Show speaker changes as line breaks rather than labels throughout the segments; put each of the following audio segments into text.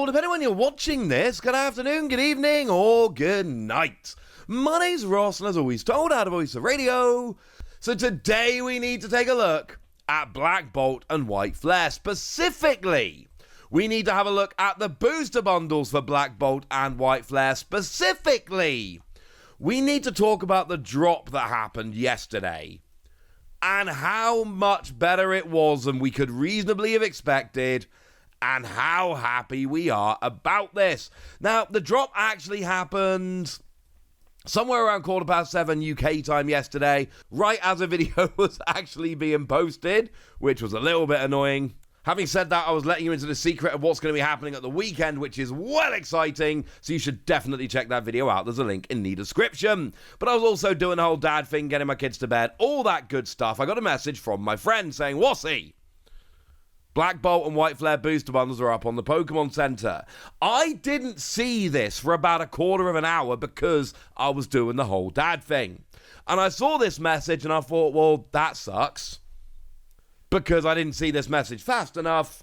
depending on when you're watching this, good afternoon, good evening, or good night. My name's Ross, and as always, told out of Voice of Radio. So today we need to take a look at Black Bolt and White Flare. Specifically, we need to have a look at the booster bundles for Black Bolt and White Flare. Specifically, we need to talk about the drop that happened yesterday and how much better it was than we could reasonably have expected, and how happy we are about this. Now, the drop actually happened somewhere around 7:15 UK time yesterday, right as a video was actually being posted, which was a little bit annoying. Having said that, I was letting you into the secret of what's going to be happening at the weekend, which is well exciting, so you should definitely check that video out. There's a link in the description. But I was also doing the whole dad thing, getting my kids to bed, all that good stuff. I got a message from my friend saying, Wassy, Black Bolt and White Flare booster bundles are up on the Pokemon Center. I didn't see this for about a quarter of an hour because I was doing the whole dad thing. And I saw this message and I thought, well, that sucks, because I didn't see this message fast enough.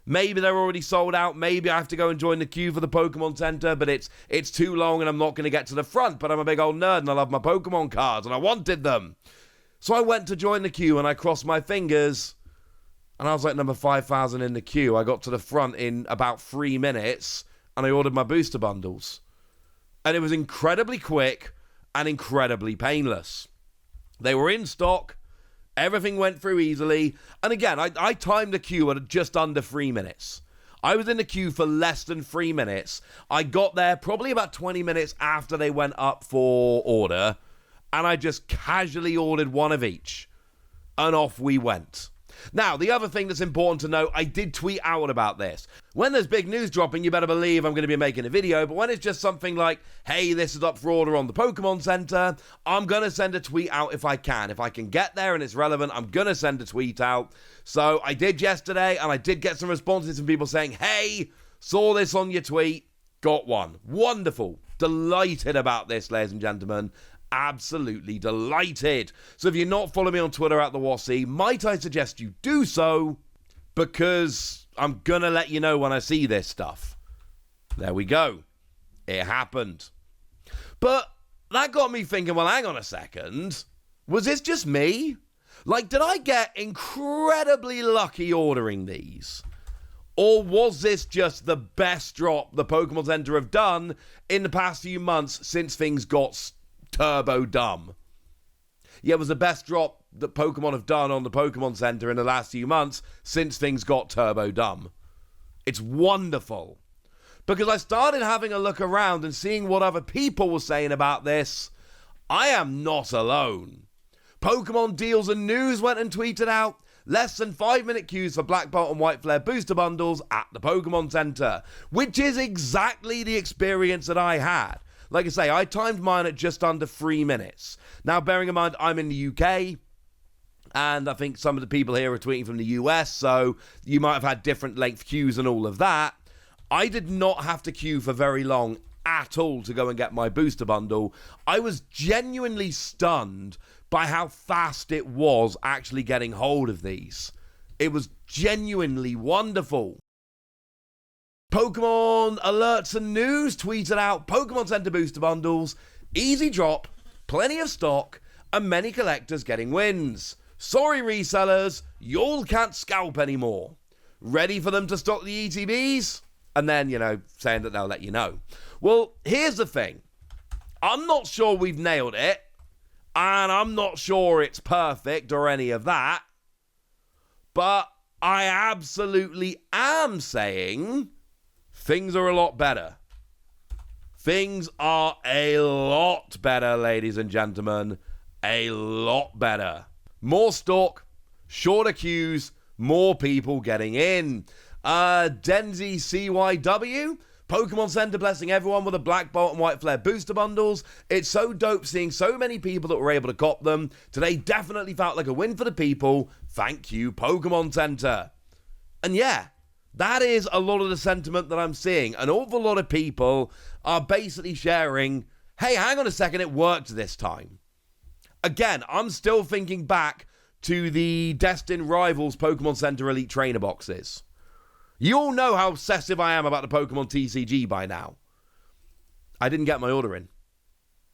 Maybe they're already sold out. Maybe I have to go and join the queue for the Pokemon Center, but it's too long and I'm not going to get to the front. But I'm a big old nerd and I love my Pokemon cards and I wanted them. So I went to join the queue and I crossed my fingers. And I was like number 5,000 in the queue. I got to the front in about 3 minutes and I ordered my booster bundles. And it was incredibly quick and incredibly painless. They were in stock. Everything went through easily. And again, I timed the queue at just under 3 minutes. I was in the queue for less than 3 minutes. I got there probably about 20 minutes after they went up for order. And I just casually ordered one of each. And off we went. Now, the other thing that's important to note, I did tweet out about this. When there's big news dropping, you better believe I'm going to be making a video. But when it's just something like, hey, this is up for order on the Pokemon Center, I'm going to send a tweet out if I can. If I can get there and it's relevant, I'm going to send a tweet out. So I did yesterday, and I did get some responses from people saying, hey, saw this on your tweet, got one. Wonderful. Delighted about this, ladies and gentlemen. Absolutely delighted. So if you're not following me on Twitter at the Wassy, might I suggest you do so, because I'm gonna let you know when I see this stuff. There we go. It happened. But that got me thinking, well, hang on a second. Was this just me? Like, did I get incredibly lucky ordering these? Or was this just the best drop the Pokemon Center have done in the past few months since things got turbo dumb? Yeah, it was the best drop that Pokemon have done on the Pokemon Center in the last few months since things got turbo dumb. It's wonderful. Because I started having a look around and seeing what other people were saying about this. I am not alone. Pokemon Deals and News went and tweeted out less than 5-minute queues for Black Bolt and White Flare booster bundles at the Pokemon Center, which is exactly the experience that I had. Like I say, I timed mine at just under 3 minutes. Now, bearing in mind, I'm in the UK, and I think some of the people here are tweeting from the US, so you might have had different length queues and all of that. I did not have to queue for very long at all to go and get my booster bundle. I was genuinely stunned by how fast it was actually getting hold of these. It was genuinely wonderful. Pokemon Alerts and News tweeted out Pokemon Center booster bundles, easy drop, plenty of stock, and many collectors getting wins. Sorry resellers, y'all can't scalp anymore. Ready for them to stock the ETBs? And then, saying that they'll let you know. Well, here's the thing. I'm not sure we've nailed it, and I'm not sure it's perfect or any of that, but I absolutely am saying things are a lot better. Things are a lot better, ladies and gentlemen. A lot better. More stock, shorter queues, more people getting in. Denzi CYW, Pokemon Center blessing everyone with the Black Bolt and White Flare booster bundles. It's so dope seeing so many people that were able to cop them. Today definitely felt like a win for the people. Thank you, Pokemon Center. And yeah, that is a lot of the sentiment that I'm seeing. An awful lot of people are basically sharing, hey, hang on a second, it worked this time. Again, I'm still thinking back to the Destined Rivals Pokemon Center Elite Trainer boxes. You all know how obsessive I am about the Pokemon TCG by now. I didn't get my order in.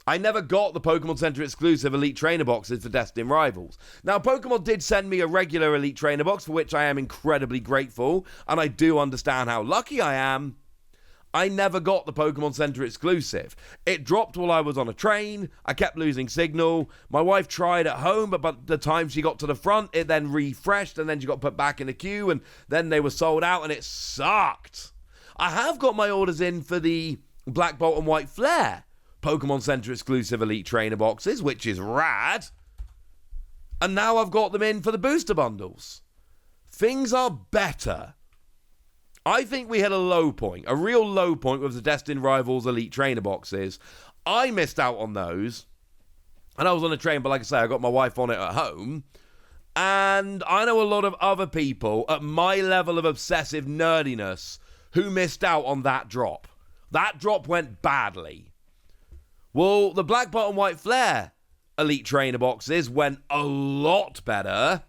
I never got the Pokemon Center exclusive Elite Trainer boxes for Destined Rivals. Now, Pokemon did send me a regular Elite Trainer box, for which I am incredibly grateful, and I do understand how lucky I am. I never got the Pokemon Center exclusive. It dropped while I was on a train. I kept losing signal. My wife tried at home, but by the time she got to the front, it then refreshed, and then she got put back in the queue, and then they were sold out, and it sucked. I have got my orders in for the Black Bolt and White Flare Pokemon Center exclusive Elite Trainer boxes, which is rad. And now I've got them in for the booster bundles. Things are better. I think we hit a low point, a real low point with the Destined Rivals Elite Trainer boxes. I missed out on those. And I was on a train, but like I say, I got my wife on it at home. And I know a lot of other people at my level of obsessive nerdiness who missed out on that drop. That drop went badly. Well, the Black Bolt and White Flare Elite Trainer boxes went a lot better.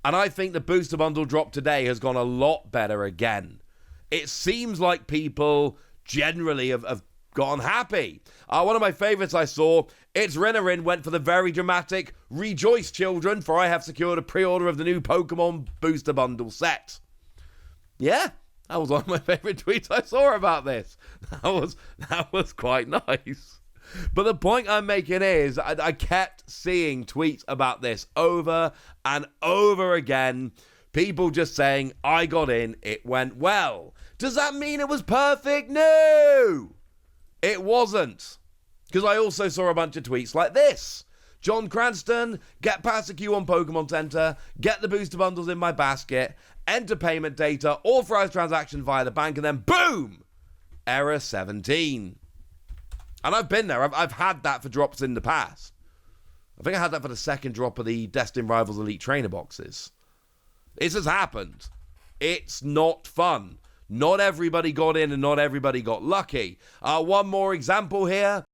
And I think the booster bundle drop today has gone a lot better again. It seems like people generally have gone happy. One of my favorites I saw, it's Rinnerin, went for the very dramatic "Rejoice, children, for I have secured a pre-order of the new Pokemon booster bundle set." Yeah, that was one of my favorite tweets I saw about this. That was quite nice. But the point I'm making is I kept seeing tweets about this over and over again. People just saying, I got in, it went well. Does that mean it was perfect? No, it wasn't. Because I also saw a bunch of tweets like this. John Cranston, get past the queue on Pokemon Center, get the booster bundles in my basket, enter payment data, authorize transaction via the bank, and then boom, error 17. And I've been there. I've had that for drops in the past. I think I had that for the second drop of the Destined Rivals Elite Trainer boxes. This has happened. It's not fun. Not everybody got in and not everybody got lucky. One more example here.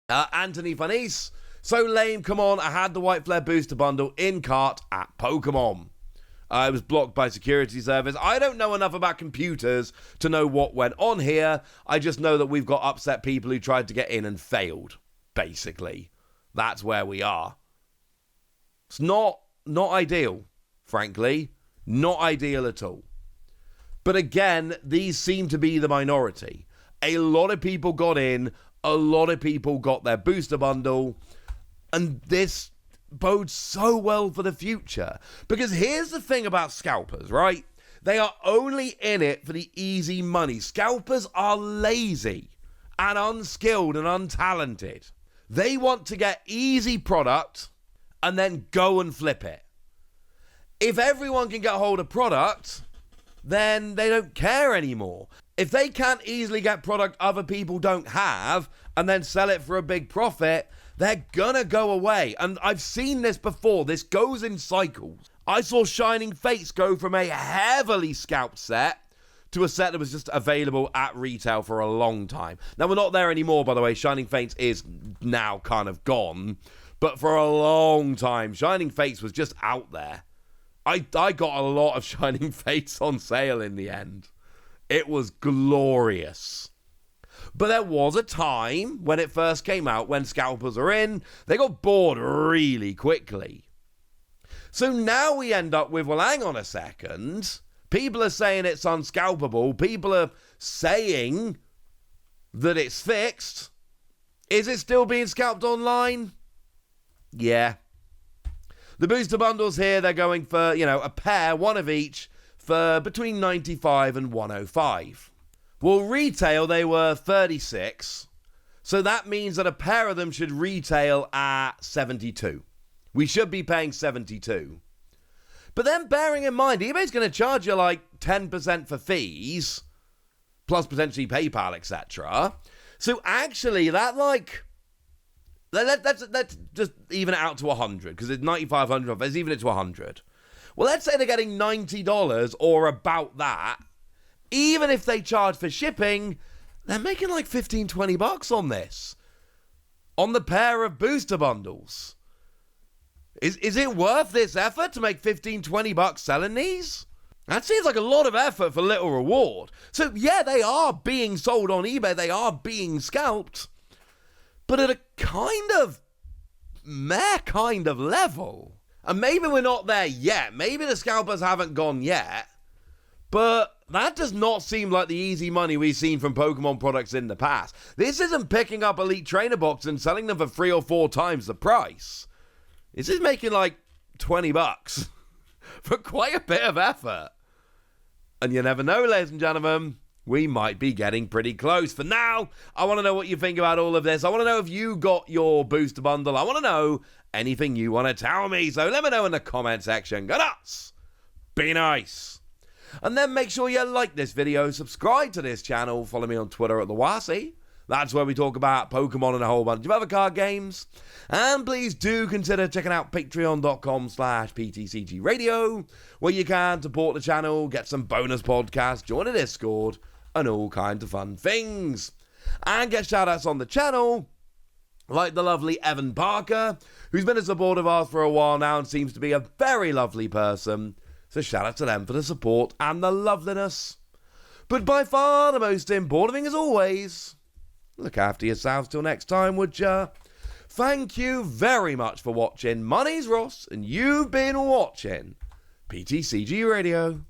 Anthony Fanise. So lame, come on. I had the White Flare booster bundle in cart at Pokemon. It was blocked by security service. I don't know enough about computers to know what went on here. I just know that we've got upset people who tried to get in and failed, basically. That's where we are. It's not ideal, frankly. Not ideal at all. But again, these seem to be the minority. A lot of people got in. A lot of people got their booster bundle. And this bodes so well for the future. Because here's the thing about scalpers, right? They are only in it for the easy money. Scalpers are lazy and unskilled and untalented. They want to get easy product and then go and flip it. If everyone can get hold of product, then they don't care anymore. If they can't easily get product other people don't have and then sell it for a big profit, they're gonna go away. And I've seen this before. This goes in cycles. I saw Shining Fates go from a heavily scalped set to a set that was just available at retail for a long time. Now, we're not there anymore, by the way. Shining Fates is now kind of gone. But for a long time, Shining Fates was just out there. I got a lot of Shining Fates on sale in the end. It was glorious. But there was a time when it first came out, when scalpers are in, they got bored really quickly. So now we end up with, well, hang on a second. People are saying it's unscalpable. People are saying that it's fixed. Is it still being scalped online? Yeah. The booster bundles here, they're going for, a pair, one of each, for between 95 and 105. Well, retail, they were 36. So that means that a pair of them should retail at 72. We should be paying 72. But then bearing in mind, eBay's going to charge you like 10% for fees, plus potentially PayPal, etc. So actually, that let's just even it out to 100, because it's 9,500 off. Let's even it to 100. Well, let's say they're getting $90 or about that. Even if they charge for shipping, they're making like 15, 20 bucks on this. On the pair of booster bundles. Is it worth this effort to make 15, 20 bucks selling these? That seems like a lot of effort for little reward. So yeah, they are being sold on eBay, they are being scalped, but at a kind of meh kind of level. And maybe we're not there yet. Maybe the scalpers haven't gone yet. But that does not seem like the easy money we've seen from Pokemon products in the past. This isn't picking up Elite Trainer boxes and selling them for 3 or 4 times the price. This is making like $20 for quite a bit of effort. And you never know, ladies and gentlemen, we might be getting pretty close. For now, I want to know what you think about all of this. I want to know if you got your booster bundle. I want to know anything you want to tell me. So let me know in the comment section. Go nuts! Be nice! And then make sure you like this video, subscribe to this channel, follow me on Twitter at the Wasi. That's where we talk about Pokemon and a whole bunch of other card games. And please do consider checking out patreon.com/PTCG Radio, where you can support the channel, get some bonus podcasts, join a Discord, and all kinds of fun things. And get shout-outs on the channel, like the lovely Evan Parker, who's been a supporter of ours for a while now and seems to be a very lovely person. So shout out to them for the support and the loveliness. But by far the most important thing as always, look after yourselves till next time, would ya? Thank you very much for watching. My name's Ross, and you've been watching PTCG Radio.